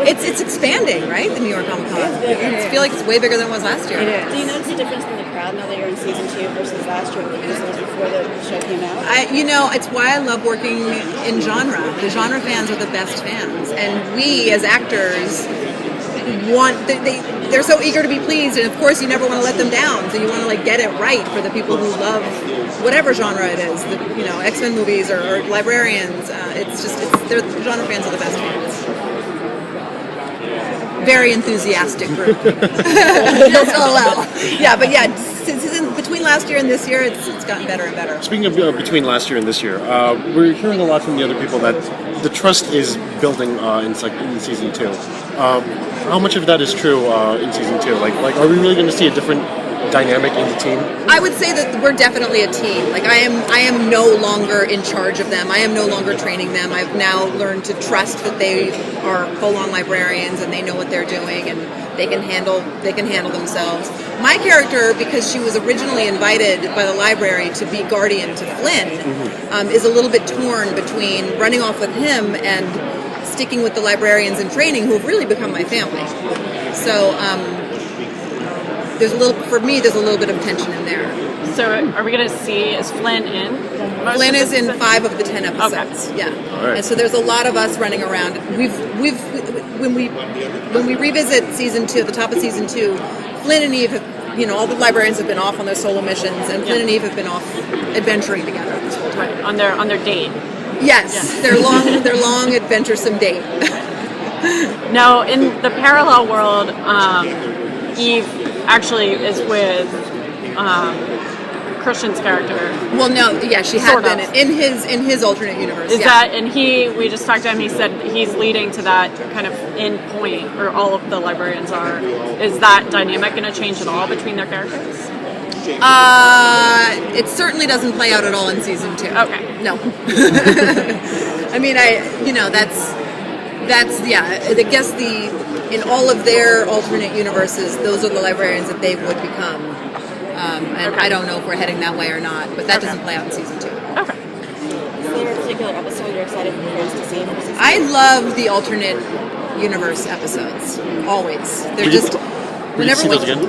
It's expanding, right? The New York Comic Con. I feel like it's way bigger than it was last year. Do you notice a difference in the crowd now that you're in season 2 versus last year, before the show came out? It's why I love working in genre. The genre fans are the best fans, and we as actors they're so eager to be pleased, and of course you never want to let them down, so you want to get it right for the people who love whatever genre it is. X-Men movies or Librarians. The genre fans are the best fans. Very enthusiastic group. Between last year and this year, it's gotten better and better. Speaking of between last year and this year, we're hearing a lot from the other people that the trust is building in season 2. How much of that is true in season 2? Are we really going to see a different dynamic in the team? I would say that we're definitely a team. I am no longer in charge of them. I am no longer training them. I've now learned to trust that they are full-on librarians and they know what they're doing and they can handle themselves. My character, because she was originally invited by the library to be guardian to Flynn, is a little bit torn between running off with him and sticking with the librarians in training who have really become my family. So there's a little bit of tension in there. So are we going to see, is Flynn in? Flynn is in 5 of the 10 episodes. Okay. Yeah. All right. And so there's a lot of us running around. When we revisit season 2, at the top of season 2, Flynn and Eve have, all the librarians have been off on their solo missions, and Flynn and Eve have been off adventuring together this whole time. Right. On their date. Yes, their long adventuresome date. Now, in the parallel world, Eve actually is with Christian's character. Well, no, yeah, she had been in his alternate universe. Is that, and we just talked to him, he said he's leading to that kind of end point where all of the librarians are. Is that dynamic going to change at all between their characters? It certainly doesn't play out at all in season 2. Okay. No. I mean, I guess in all of their alternate universes, those are the librarians that they would become. And I don't know if we're heading that way or not, but that doesn't play out in season 2. Okay. Is there a particular episode you're excited for to see? I love the alternate universe episodes. Always. They're just... Will you see those again?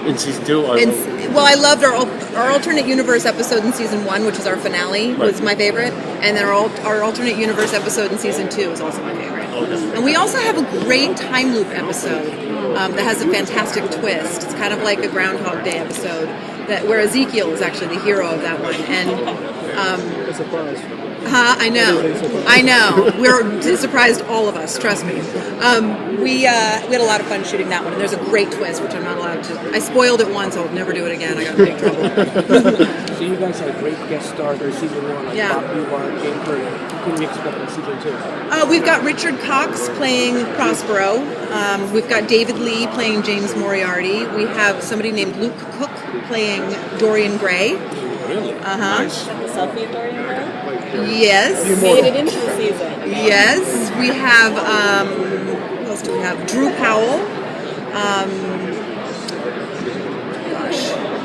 In season 2? I loved our alternate universe episode in season 1, which is our finale, was my favorite. And then our alternate universe episode in season 2 is also my favorite. Okay. And we also have a great time loop episode that has a fantastic twist. It's kind of like a Groundhog Day episode where Ezekiel is actually the hero of that one. And a surprise. I know. We're surprised, all of us. Trust me. We had a lot of fun shooting that one, and there's a great twist, which I'm not allowed to. I spoiled it once. I'll never do it again. I got in big trouble. So you guys had great guest stars in season 1, like Bob Newhart, Jane Curry. Who can we expect in season 2? We've got Richard Cox playing Prospero. We've got David Lee playing James Moriarty. We have somebody named Luke Cook playing Dorian Gray. Really? Nice. The selfie Dorian Gray? Yes. You made it into the season. Yes. We have, what else do we have? Drew Powell.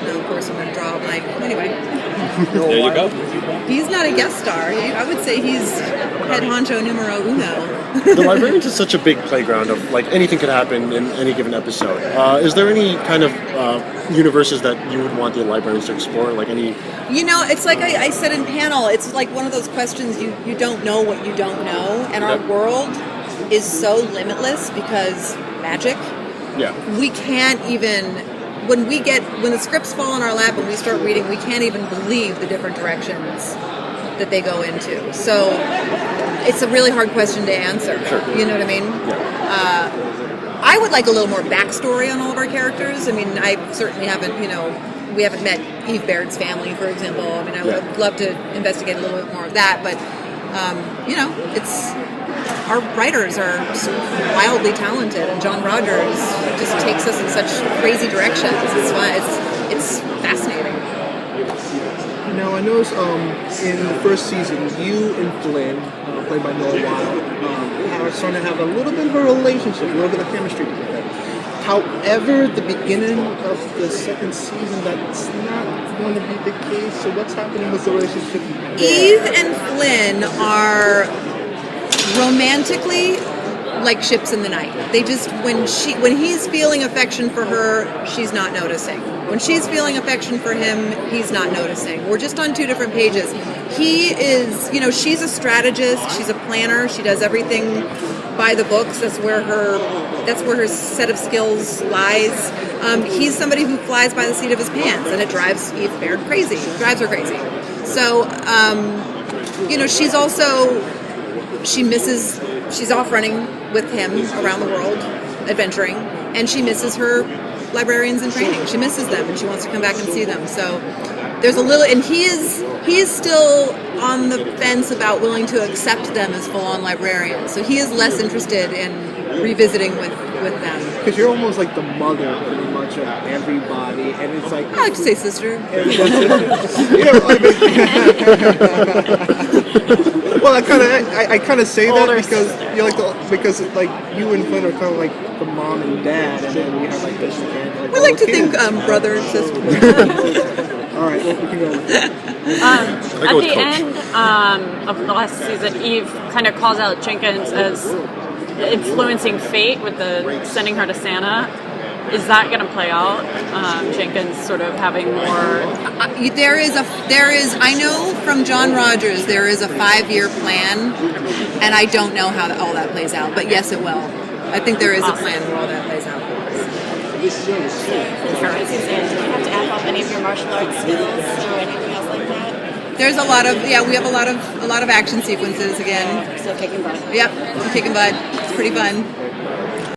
Of course I'm going to draw a blank. Anyway. There you go. He's not a guest star. I would say he's head honcho numero uno. The Librarians is such a big playground of, anything could happen in any given episode. Is there any kind of universes that you would want the Librarians to explore? It's like I said in panel, it's like one of those questions you don't know what you don't know. And our world is so limitless because magic. Yeah. We can't even... When the scripts fall in our lap and we start reading, we can't even believe the different directions that they go into. So it's a really hard question to answer. Sure. You know what I mean? Yeah. I would like a little more backstory on all of our characters. I mean, I certainly haven't, we haven't met Eve Baird's family, for example. I mean, I would love to investigate a little bit more of that. But, our writers are wildly talented, and John Rogers just takes us in such crazy directions. It's fun. It's fascinating. Now, I noticed in the first season, you and Flynn, played by Noah Weil, are starting to have a little bit of a relationship, a little bit of chemistry together. However, the beginning of the second season, that's not going to be the case. So what's happening with the relationship there? Eve and Flynn are romantically like ships in the night. They just when he's feeling affection for her, she's not noticing. When she's feeling affection for him, he's not noticing. We're just on two different pages. He is, she's a strategist, she's a planner, she does everything by the books. That's where her set of skills lies. He's somebody who flies by the seat of his pants, and it drives Eve Baird crazy. It drives her crazy. So, she's off running with him around the world, adventuring, and she misses her librarians in training. She misses them, and she wants to come back and see them. So there's a little, and he is still on the fence about willing to accept them as full-on librarians. So he is less interested in revisiting with them. Because you're almost like the mother, pretty much, of everybody, and it's like... I like to say sister. Well, I kind of say Older that because sister. you're because you and Flynn are kind of like the mom and dad, and then we have like this and like We like to think brother and sister. All right, well, we can go with that. At with the Coach. end of the last season, Eve kind of calls out Jenkins as influencing fate with the sending her to Santa. Is that going to play out? Jenkins sort of having more. I know from John Rogers there is a 5-year plan, and I don't know how all that plays out, but yes, it will. I think there is a plan where all that plays out. For the second season, do you have to amp up any of your martial arts skills or anything else like that? There's a lot of we have a lot of action sequences again. Still kicking butt. Yep, I'm kicking butt. It's pretty fun.